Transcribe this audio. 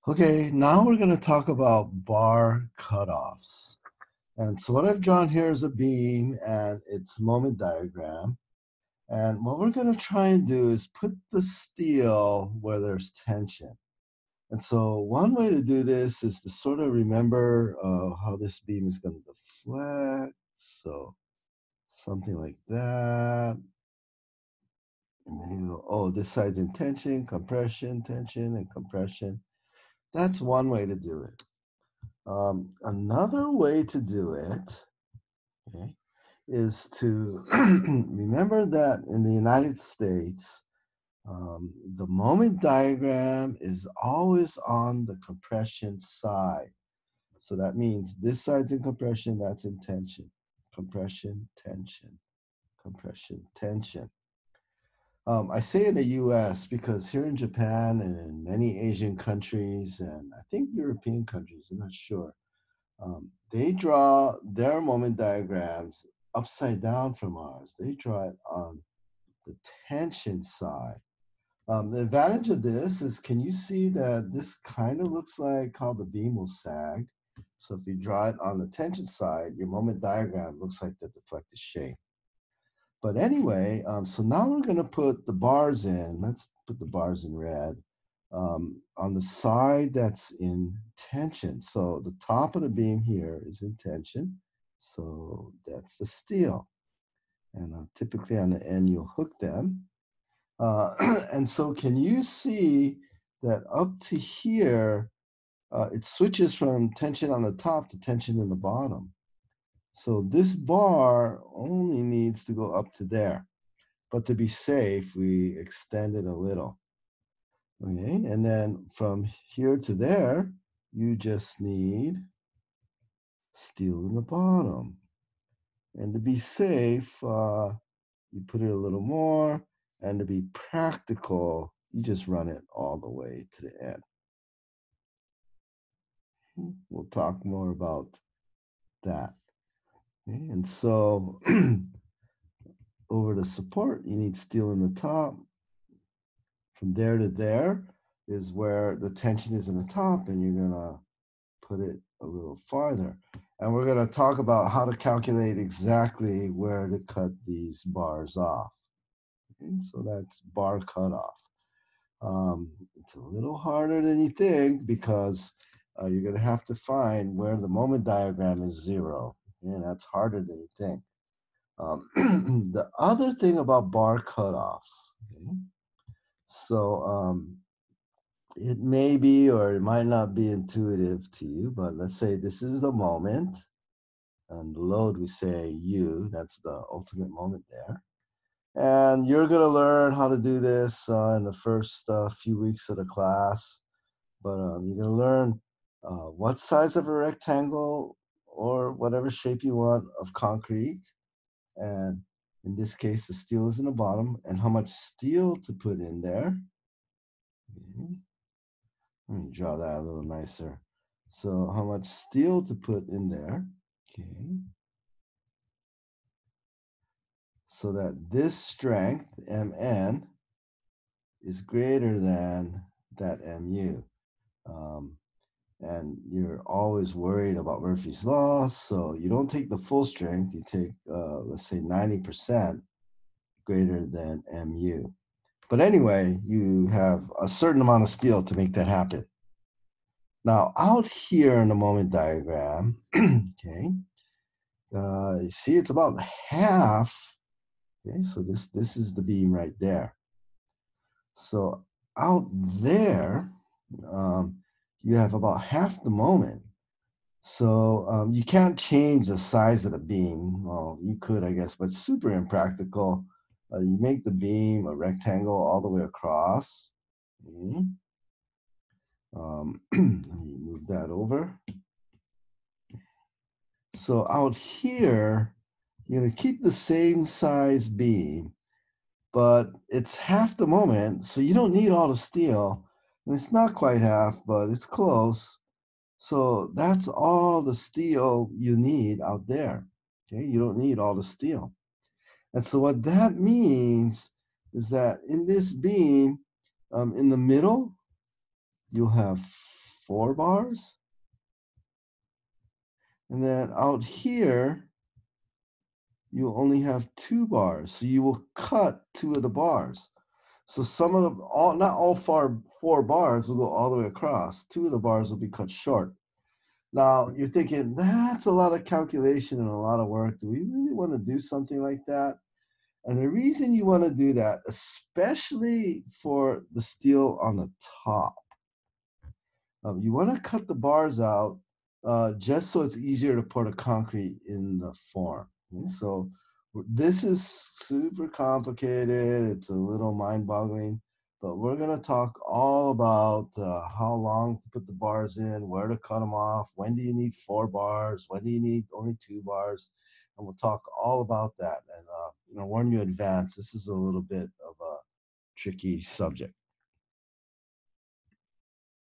Okay, now we're going to talk about bar cutoffs. And so what I've drawn here is a beam and its moment diagram. And what we're going to try and do is put the steel where there's tension. And so one way to do this is to sort of remember how this beam is going to deflect. So something like that. And then you go, oh, this side's in tension, tension, and compression. That's one way to do it. Another way to do it, okay, is to remember that in the United States, the moment diagram is always on the compression side. So that means this side's in compression, that's in tension. Compression, tension, compression, tension. I say in the US because here in Japan and in many Asian countries, and I think European countries, I'm not sure, they draw their moment diagrams upside down from ours. They draw it on the tension side. The advantage of this is, can you see that this kind of looks like how the beam will sag? So if you draw it on the tension side, your moment diagram looks like the deflected shape. But anyway, so now we're going to put the bars in. Let's put the bars in red. On the side that's in tension. So the top of the beam here is in tension. So that's the steel. And typically on the end, you'll hook them. And so can you see that up to here, it switches from tension on the top to tension in the bottom. So this bar only needs to go up to there. But to be safe, we extend it a little. Okay, and then from here to there, you just need steel in the bottom. And to be safe, you put it a little more. And to be practical, you just run it all the way to the end. We'll talk more about that. Okay, and so over the support, you need steel in the top. From there to there is where the tension is in the top, and you're gonna put it a little farther. And we're going to talk about how to calculate exactly where to cut these bars off. Okay, so that's bar cutoff. It's a little harder than you think because you're going to have to find where the moment diagram is zero. And that's harder than you think. The other thing about bar cutoffs, okay, so it may be or it might not be intuitive to you, but let's say this is the moment. And the load, we say U, that's the ultimate moment there. And you're going to learn how to do this in the first few weeks of the class. But you're going to learn what size of a rectangle or whatever shape you want of concrete. And in this case, the steel is in the bottom, and how much steel to put in there. Okay. Let me draw that a little nicer. So how much steel to put in there. Okay. So that this strength, Mn, is greater than that Mu. And you're always worried about Murphy's Law, so you don't take the full strength, you take, let's say, 90% greater than Mu. But anyway, you have a certain amount of steel to make that happen. Now, out here in the moment diagram, okay, you see it's about half. Okay, so this is the beam right there. So out there, you have about half the moment. So you can't change the size of the beam. Well, you could, I guess, but super impractical. You make the beam a rectangle all the way across. Okay. Let me move that over. So out here, you're going to keep the same size beam, but it's half the moment, so you don't need all the steel. And it's not quite half, but it's close. So that's all the steel you need out there. Okay, you don't need all the steel. And so what that means is that in this beam, in the middle, you'll have 4 bars. And then out here, you only have 2 bars. So you will cut 2 of the bars. So some of the, not all 4 bars will go all the way across. 2 of the bars will be cut short. Now you're thinking, that's a lot of calculation and a lot of work. Do we really want to do something like that? And the reason you want to do that, especially for the steel on the top, you want to cut the bars out just so it's easier to pour the concrete in the form. Okay, so this is super complicated. It's a little mind-boggling, but we're going to talk all about how long to put the bars in, where to cut them off, when do you need 4 bars, when do you need only 2 bars, and we'll talk all about that. And warn you in advance, this is a little bit of a tricky subject.